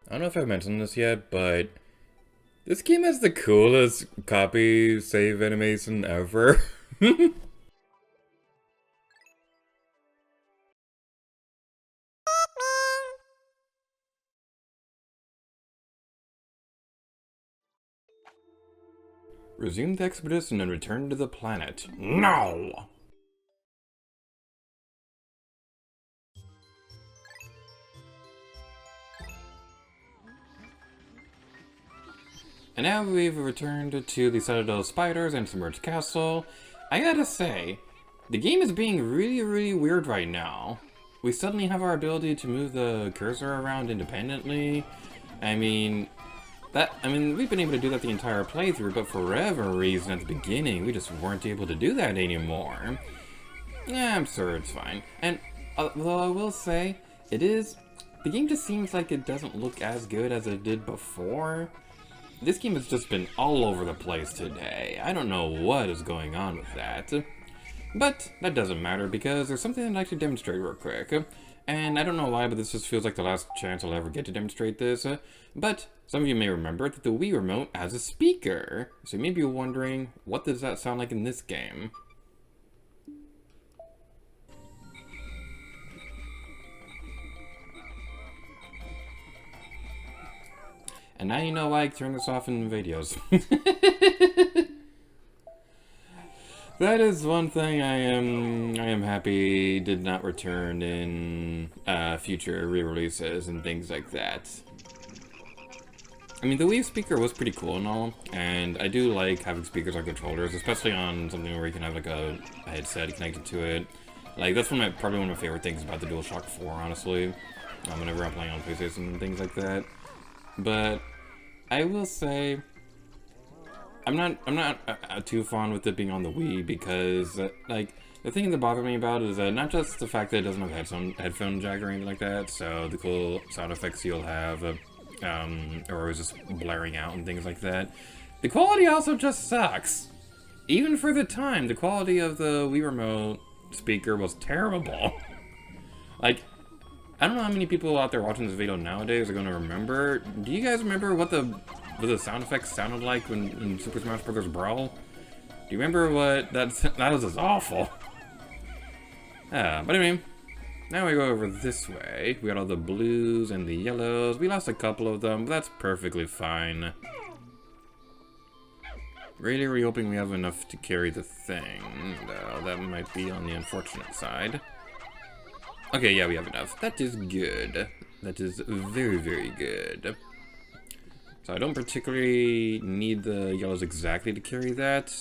I don't know if I've mentioned this yet, but this game has the coolest copy save animation ever. Resume the expedition and return to the planet. No! And now we've returned to the Citadel of Spiders and Submerged Castle. I gotta say, the game is being really weird right now. We suddenly have our ability to move the cursor around independently. We've been able to do that the entire playthrough, but for whatever reason at the beginning, we just weren't able to do that anymore. Yeah, I'm sure it's fine. And, though I will say, the game just seems like it doesn't look as good as it did before. This game has just been all over the place today. I don't know what is going on with that. But that doesn't matter because there's something I'd like to demonstrate real quick. And I don't know why, but this just feels like the last chance I'll ever get to demonstrate this. But some of you may remember that the Wii Remote has a speaker. So you may be wondering, what does that sound like in this game? And now you know why I turn this off in videos. That is one thing I am happy did not return in future re-releases and things like that. I mean, the Wii speaker was pretty cool and all, and I do like having speakers on controllers, especially on something where you can have like a headset connected to it. Like, that's probably one of my favorite things about the DualShock 4, honestly. Whenever I'm playing on PlayStation and things like that. But I will say, I'm not too fond with it being on the Wii because, like, the thing that bothers me about it is not just the fact that it doesn't have headphone jack or anything like that, so the cool sound effects you'll have, or it's just blaring out and things like that. The quality also just sucks. Even for the time, the quality of the Wii Remote speaker was terrible. Like, I don't know how many people out there watching this video nowadays are going to remember. Do you guys remember what the sound effects sounded like in Super Smash Bros. Brawl? Do you remember what that was just awful. But anyway, now we go over this way. We got all the blues and the yellows. We lost a couple of them, but that's perfectly fine. Really hoping we have enough to carry the thing, though that might be on the unfortunate side. Okay, yeah, we have enough. That is good. That is very good. So I don't particularly need the yellows exactly to carry that,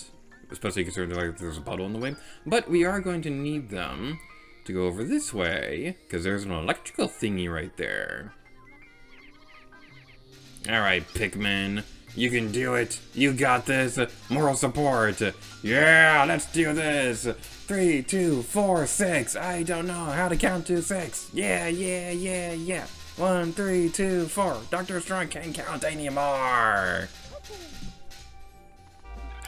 especially considering like there's a puddle in the way. But we are going to need them to go over this way, because there's an electrical thingy right there. Alright, Pikmin. You can do it. You got this. Moral support. Yeah, let's do this. 3, 2, 4, 6. I don't know how to count to 6. Yeah. 1, 3, 2, 4. Dr. Strong can't count anymore.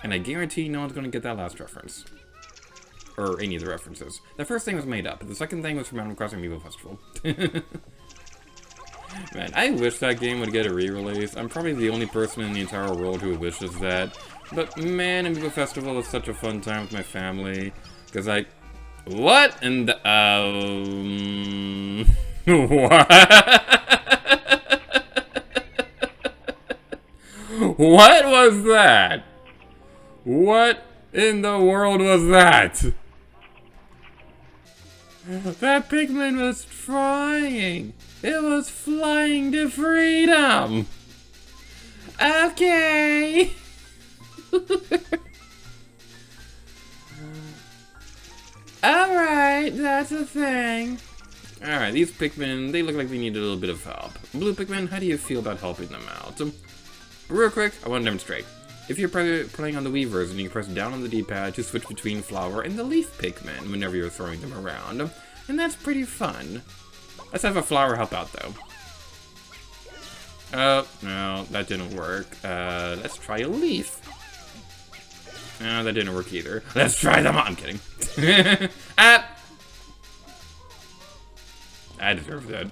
And I guarantee no one's going to get that last reference. Or any of the references. The first thing was made up. The second thing was from Animal Crossing Amiibo Festival. Man, I wish that game would get a re-release. I'm probably the only person in the entire world who wishes that. But man, Amiibo Festival is such a fun time with my family. Because what in the, what? What was that? What in the world was that? That Pikmin was trying. It was flying to freedom. Okay. Alright, that's a thing. Alright, these Pikmin, they look like they need a little bit of help. Blue Pikmin, how do you feel about helping them out? Real quick, I want to demonstrate. If you're playing on the Wii version, you can press down on the D-pad to switch between Flower and the Leaf Pikmin whenever you're throwing them around. And that's pretty fun. Let's have a Flower help out, though. Oh, no, that didn't work. Let's try a Leaf. No, that didn't work either. Let's try them on. I'm kidding. Ah! I deserve that.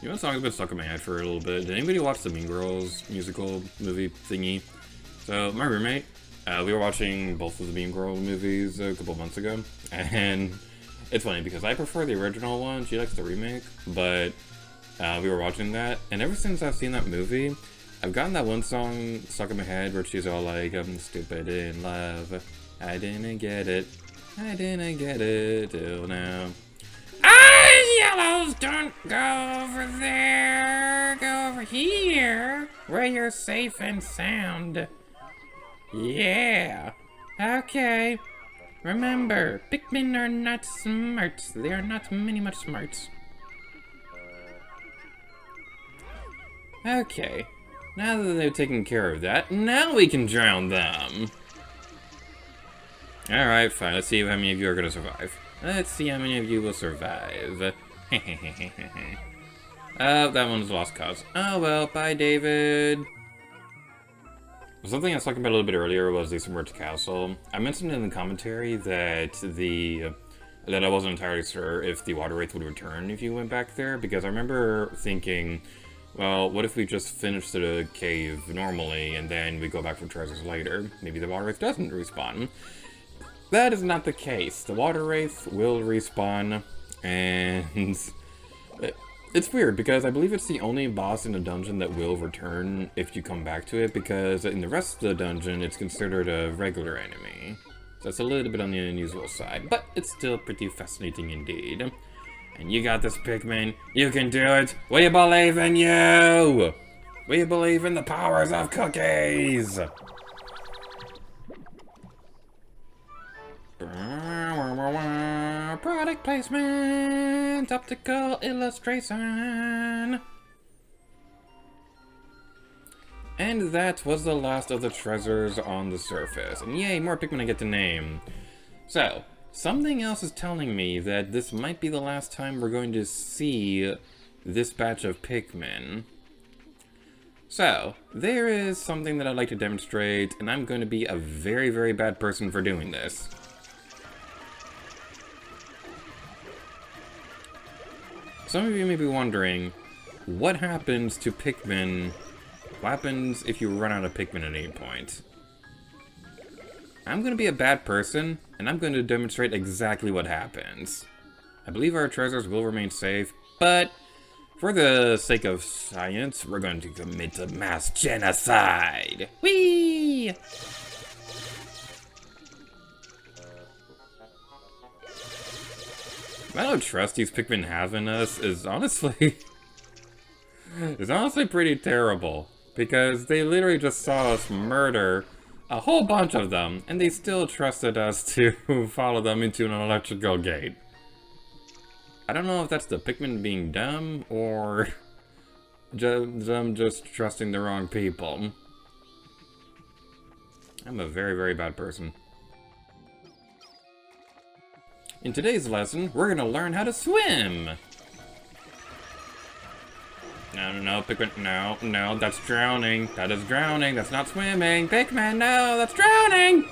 You know, a song's been stuck in my head for a little bit. Did anybody watch the Mean Girls musical movie thingy? So, my roommate, we were watching both of the Mean Girl movies a couple months ago, and it's funny because I prefer the original one. She likes the remake, but we were watching that, and ever since I've seen that movie, I've gotten that one song stuck in my head where she's all like, I'm stupid in love. I didn't get it. I didn't get it till now. Yellows, don't go over there. Go over here, where you're safe and sound. Yeah. Okay. Remember, Pikmin are not smart. They are not many much smarts. Okay. Now that they've taken care of that, now we can drown them. Alright, fine. Let's see how many of you are going to survive. Let's see how many of you will survive. Oh, that one's a lost cause. Oh well, bye David. Something I was talking about a little bit earlier was the Submerged Castle. I mentioned in the commentary that that I wasn't entirely sure if the water wraith would return if you went back there, because I remember thinking, well, what if we just finish the cave normally and then we go back for treasures later? Maybe the water wraith doesn't respawn. That is not the case. The water wraith will respawn, and it's weird because I believe it's the only boss in a dungeon that will return if you come back to it, because in the rest of the dungeon it's considered a regular enemy. So it's a little bit on the unusual side, but it's still pretty fascinating indeed. And you got this, Pikmin. You can do it. We believe in you. We believe in the powers of cookies. Product placement, optical illustration. And that was the last of the treasures on the surface. And yay, more Pikmin I get to name. So, something else is telling me that this might be the last time we're going to see this batch of Pikmin. So, there is something that I'd like to demonstrate, and I'm going to be a very, very bad person for doing this. Some of you may be wondering, what happens to Pikmin? What happens if you run out of Pikmin at any point? I'm going to be a bad person, and I'm going to demonstrate exactly what happens. I believe our treasures will remain safe, but for the sake of science, we're going to commit a mass genocide. Whee! I don't trust these Pikmin have in us is honestly pretty terrible, because they literally just saw us murder a whole bunch of them, and they still trusted us to follow them into an electrical gate. I don't know if that's the Pikmin being dumb, or them just trusting the wrong people. I'm a very, very bad person. In today's lesson, we're gonna learn how to swim! No, Pikmin, no, that's drowning. That is drowning, that's not swimming. Pikmin, no, that's drowning!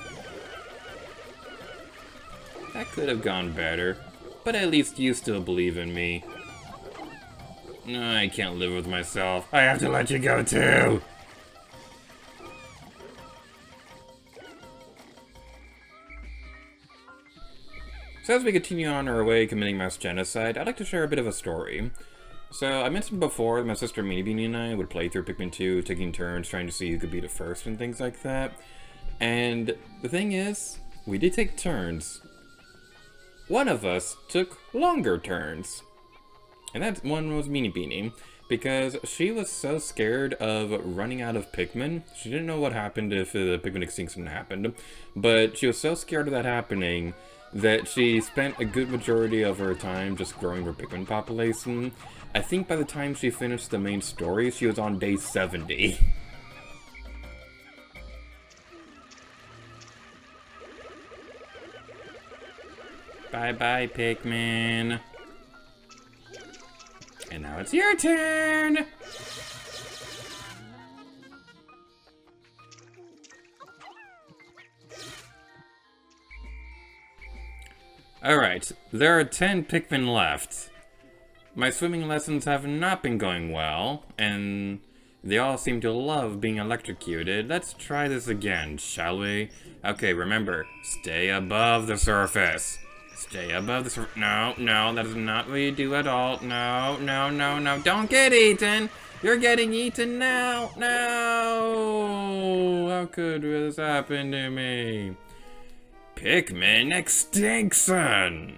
That could have gone better, but at least you still believe in me. I can't live with myself. I have to let you go too! So as we continue on our way committing mass genocide, I'd like to share a bit of a story. So I mentioned before that my sister Meanie Beanie and I would play through Pikmin 2, taking turns trying to see who could beat it first and things like that. And the thing is, we did take turns. One of us took longer turns. And that one was Meanie Beanie, because she was so scared of running out of Pikmin. She didn't know what happened if the Pikmin Extinction happened, but she was so scared of that happening that she spent a good majority of her time just growing her Pikmin population. I think by the time she finished the main story, she was on day 70. Bye-bye, Pikmin. And now it's your turn! Alright, there are 10 Pikmin left. My swimming lessons have not been going well, and they all seem to love being electrocuted. Let's try this again, shall we? Okay, remember, stay above the surface. Stay above the surface. No, no, that is not what you do at all. No, no, no, no. Don't get eaten! You're getting eaten now! No! How could this happen to me? Pikmin Extinction!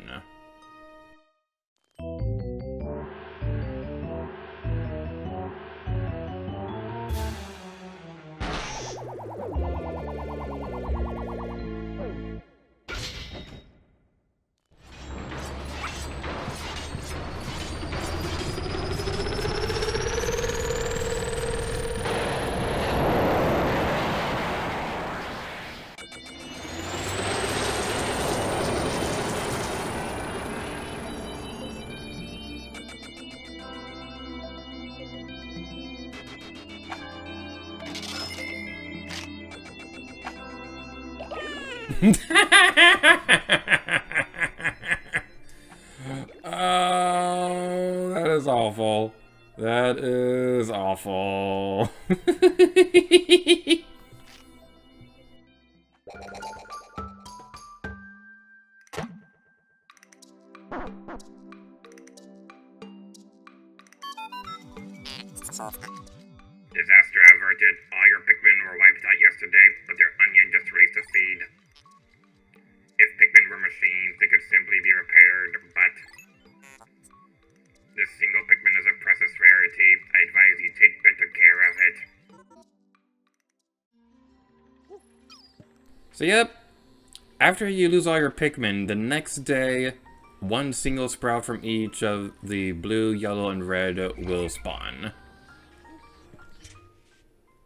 Oh, that is awful. That is awful. Disaster averted. All your Pikmin were wiped out yesterday, but their onion just released a seed. If Pikmin were machines, they could simply be repaired, but this single Pikmin is a precious rarity. I advise you take better care of it. So yep, after you lose all your Pikmin, the next day, one single sprout from each of the blue, yellow, and red will spawn.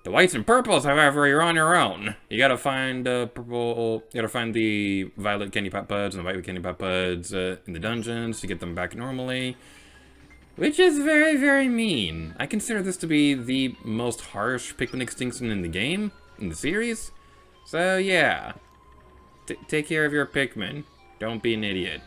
The whites and purples, however, you're on your own. You gotta find purple. You gotta find the violet candy pop buds and the white candy pop buds in the dungeons to get them back normally, which is very, very mean. I consider this to be the most harsh Pikmin extinction in the game, in the series. So yeah, take care of your Pikmin. Don't be an idiot.